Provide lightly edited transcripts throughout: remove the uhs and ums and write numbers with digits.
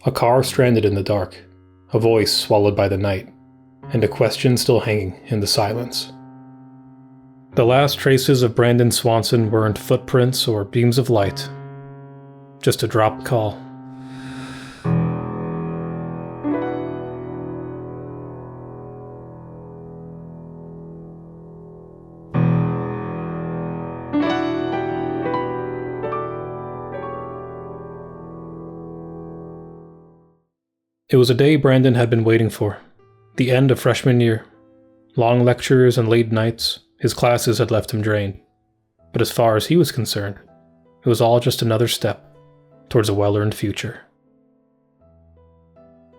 A car stranded in the dark, a voice swallowed by the night, and a question still hanging in the silence. The last traces of Brandon Swanson weren't footprints or beams of light, just a dropped call. It was a day Brandon had been waiting for, the end of freshman year. Long lectures and late nights, his classes had left him drained. But as far as he was concerned, it was all just another step towards a well-earned future.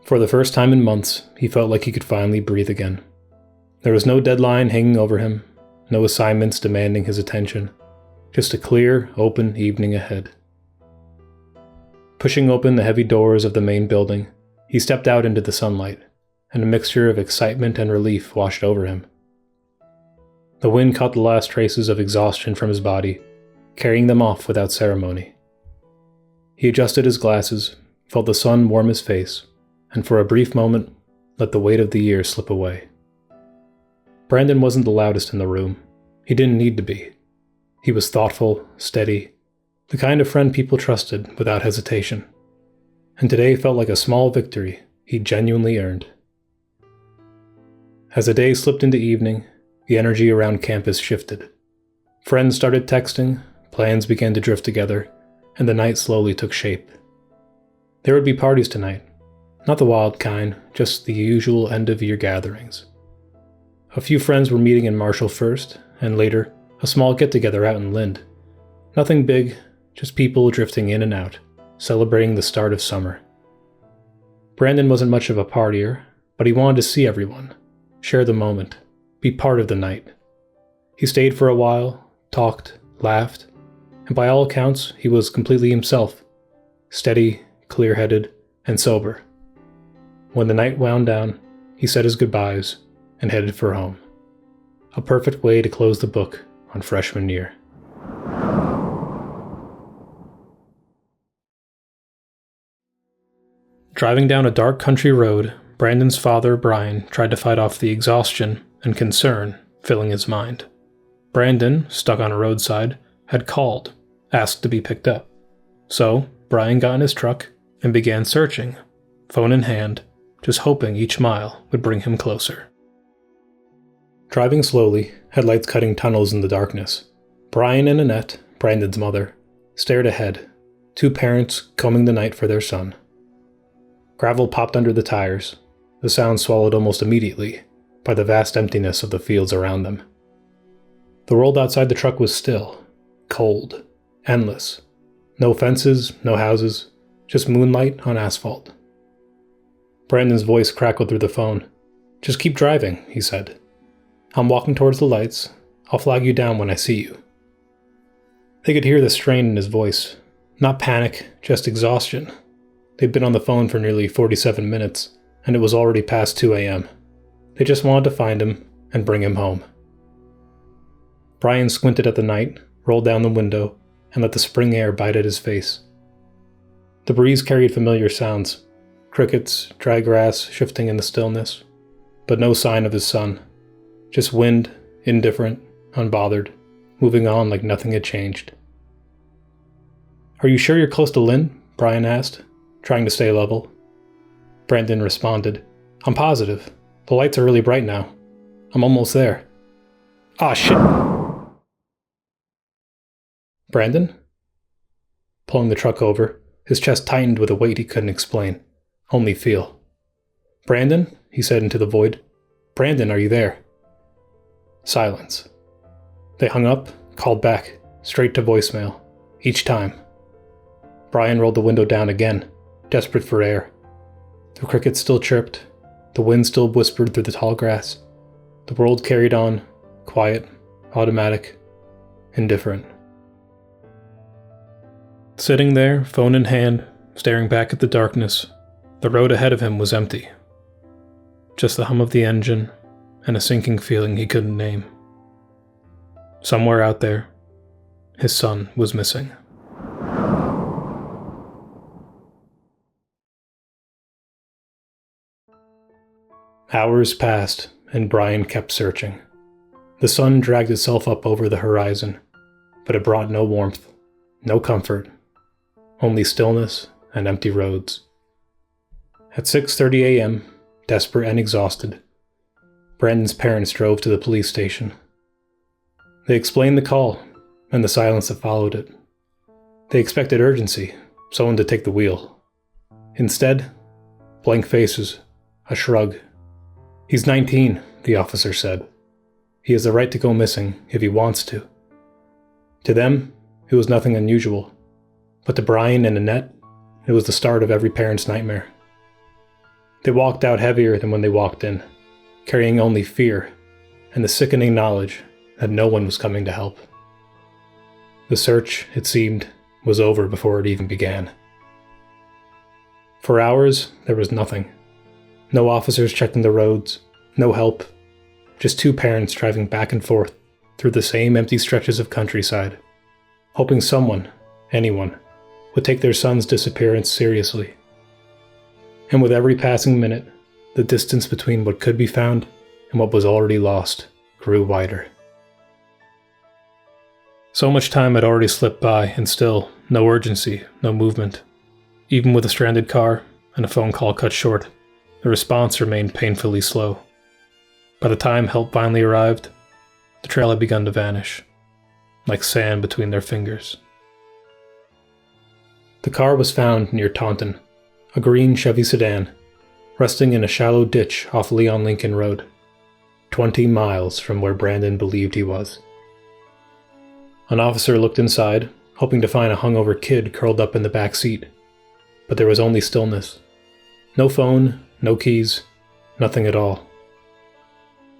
For the first time in months, he felt like he could finally breathe again. There was no deadline hanging over him, no assignments demanding his attention, just a clear, open evening ahead. Pushing open the heavy doors of the main building, he stepped out into the sunlight, and a mixture of excitement and relief washed over him. The wind caught the last traces of exhaustion from his body, carrying them off without ceremony. He adjusted his glasses, felt the sun warm his face, and for a brief moment, let the weight of the year slip away. Brandon wasn't the loudest in the room. He didn't need to be. He was thoughtful, steady, the kind of friend people trusted without hesitation. And today felt like a small victory he genuinely earned. As the day slipped into evening, the energy around campus shifted. Friends started texting, plans began to drift together, and the night slowly took shape. There would be parties tonight, not the wild kind, just the usual end-of-year gatherings. A few friends were meeting in Marshall first, and later, a small get-together out in Lind. Nothing big, just people drifting in and out, celebrating the start of summer. Brandon wasn't much of a partier, but he wanted to see everyone, share the moment, be part of the night. He stayed for a while, talked, laughed, and by all accounts, he was completely himself, steady, clear-headed, and sober. When the night wound down, he said his goodbyes and headed for home. A perfect way to close the book on freshman year. Driving down a dark country road, Brandon's father, Brian, tried to fight off the exhaustion and concern filling his mind. Brandon, stuck on a roadside, had called, asked to be picked up. So, Brian got in his truck and began searching, phone in hand, just hoping each mile would bring him closer. Driving slowly, headlights cutting tunnels in the darkness, Brian and Annette, Brandon's mother, stared ahead, two parents combing the night for their son. Gravel popped under the tires, the sound swallowed almost immediately by the vast emptiness of the fields around them. The world outside the truck was still, cold, endless. No fences, no houses, just moonlight on asphalt. Brandon's voice crackled through the phone. "Just keep driving," he said. "I'm walking towards the lights. I'll flag you down when I see you." They could hear the strain in his voice. Not panic, just exhaustion. They'd been on the phone for nearly 47 minutes, and it was already past 2 a.m. They just wanted to find him and bring him home. Brian squinted at the night, rolled down the window, and let the spring air bite at his face. The breeze carried familiar sounds, crickets, dry grass shifting in the stillness, but no sign of his son. Just wind, indifferent, unbothered, moving on like nothing had changed. "Are you sure you're close to Lynn?" Brian asked, trying to stay level. Brandon responded, "I'm positive. The lights are really bright now. I'm almost there." "Ah, shit!" "Brandon?" Pulling the truck over, his chest tightened with a weight he couldn't explain, only feel. "Brandon?" he said into the void. "Brandon, are you there?" Silence. They hung up, called back, straight to voicemail, each time. Brian rolled the window down again, desperate for air. The crickets still chirped, the wind still whispered through the tall grass. The world carried on, quiet, automatic, indifferent. Sitting there, phone in hand, staring back at the darkness, the road ahead of him was empty. Just the hum of the engine, and a sinking feeling he couldn't name. Somewhere out there, his son was missing. Hours passed, and Brian kept searching. The sun dragged itself up over the horizon, but it brought no warmth, no comfort, only stillness and empty roads. At 6:30 a.m., desperate and exhausted, Brandon's parents drove to the police station. They explained the call and the silence that followed it. They expected urgency, someone to take the wheel. Instead, blank faces, a shrug. "He's 19, the officer said. He has the right to go missing if he wants to." To them, it was nothing unusual, but to Brian and Annette, it was the start of every parent's nightmare. They walked out heavier than when they walked in, carrying only fear and the sickening knowledge that no one was coming to help. The search, it seemed, was over before it even began. For hours, there was nothing. No officers checking the roads, no help, just two parents driving back and forth through the same empty stretches of countryside, hoping someone, anyone, would take their son's disappearance seriously. And with every passing minute, the distance between what could be found and what was already lost grew wider. So much time had already slipped by, and still, no urgency, no movement. Even with a stranded car and a phone call cut short, the response remained painfully slow. By the time help finally arrived, the trail had begun to vanish, like sand between their fingers. The car was found near Taunton, a green Chevy sedan, resting in a shallow ditch off Leon Lincoln Road, 20 miles from where Brandon believed he was. An officer looked inside, hoping to find a hungover kid curled up in the back seat, but there was only stillness. No phone, no keys, nothing at all.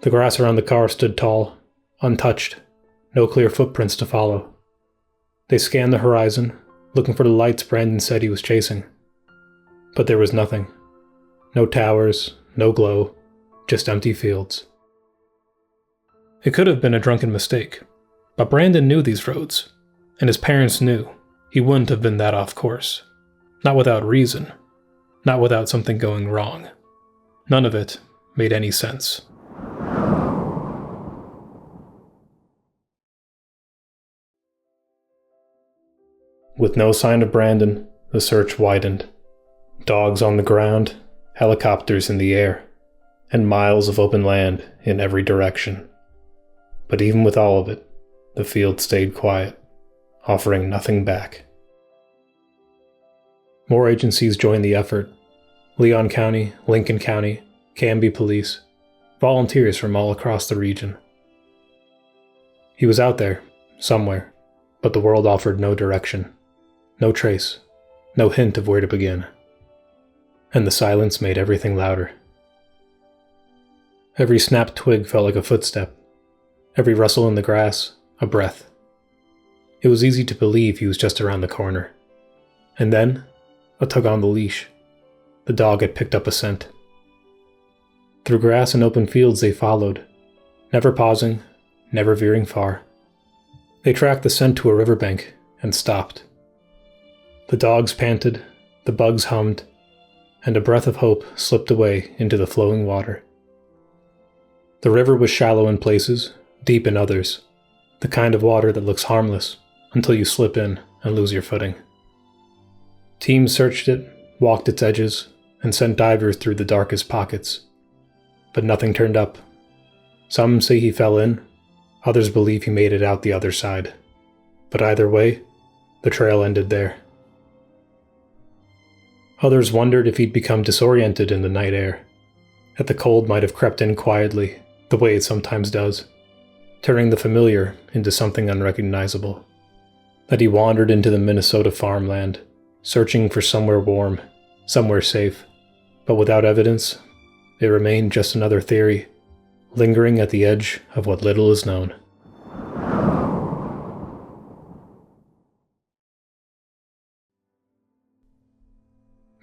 The grass around the car stood tall, untouched, no clear footprints to follow. They scanned the horizon, looking for the lights Brandon said he was chasing. But there was nothing. No towers, no glow, just empty fields. It could have been a drunken mistake, but Brandon knew these roads, and his parents knew he wouldn't have been that off course. Not without reason, not without something going wrong. None of it made any sense. With no sign of Brandon, the search widened. Dogs on the ground, helicopters in the air, and miles of open land in every direction. But even with all of it, the field stayed quiet, offering nothing back. More agencies joined the effort. Leon County, Lincoln County, Canby Police, volunteers from all across the region. He was out there, somewhere, but the world offered no direction, no trace, no hint of where to begin. And the silence made everything louder. Every snapped twig felt like a footstep. Every rustle in the grass, a breath. It was easy to believe he was just around the corner. And then, a tug on the leash. The dog had picked up a scent. Through grass and open fields they followed, never pausing, never veering far. They tracked the scent to a riverbank and stopped. The dogs panted, the bugs hummed, and a breath of hope slipped away into the flowing water. The river was shallow in places, deep in others, the kind of water that looks harmless until you slip in and lose your footing. Teams searched it, walked its edges, and sent divers through the darkest pockets. But nothing turned up. Some say he fell in, others believe he made it out the other side. But either way, the trail ended there. Others wondered if he'd become disoriented in the night air, that the cold might have crept in quietly, the way it sometimes does, turning the familiar into something unrecognizable. That he wandered into the Minnesota farmland, searching for somewhere warm, somewhere safe, but without evidence, it remained just another theory, lingering at the edge of what little is known.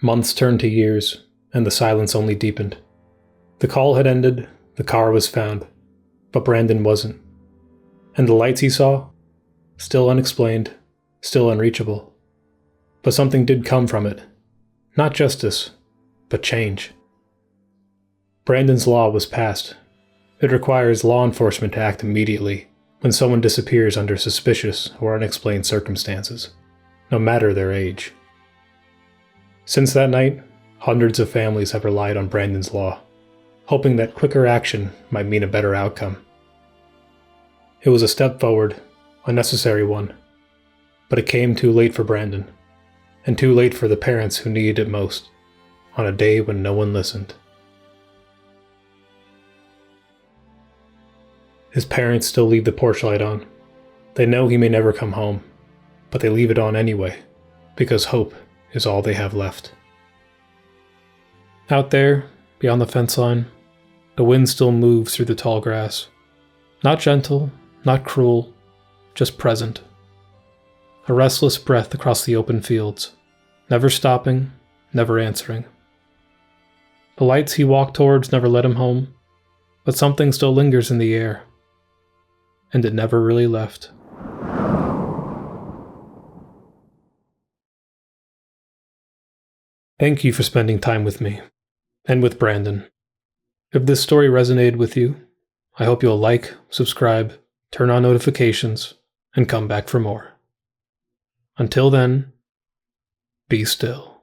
Months turned to years, and the silence only deepened. The call had ended, the car was found, but Brandon wasn't. And the lights he saw? Still unexplained, still unreachable. But something did come from it. Not justice, but change. Brandon's law was passed. It requires law enforcement to act immediately when someone disappears under suspicious or unexplained circumstances, no matter their age. Since that night, hundreds of families have relied on Brandon's law, hoping that quicker action might mean a better outcome. It was a step forward, a necessary one, but it came too late for Brandon, and too late for the parents who needed it most, on a day when no one listened. His parents still leave the porch light on. They know he may never come home, but they leave it on anyway, because hope is all they have left. Out there, beyond the fence line, the wind still moves through the tall grass. Not gentle, not cruel, just present. A restless breath across the open fields, never stopping, never answering. The lights he walked towards never led him home, but something still lingers in the air. And it never really left. Thank you for spending time with me, and with Brandon. If this story resonated with you, I hope you'll like, subscribe, turn on notifications, and come back for more. Until then, be still.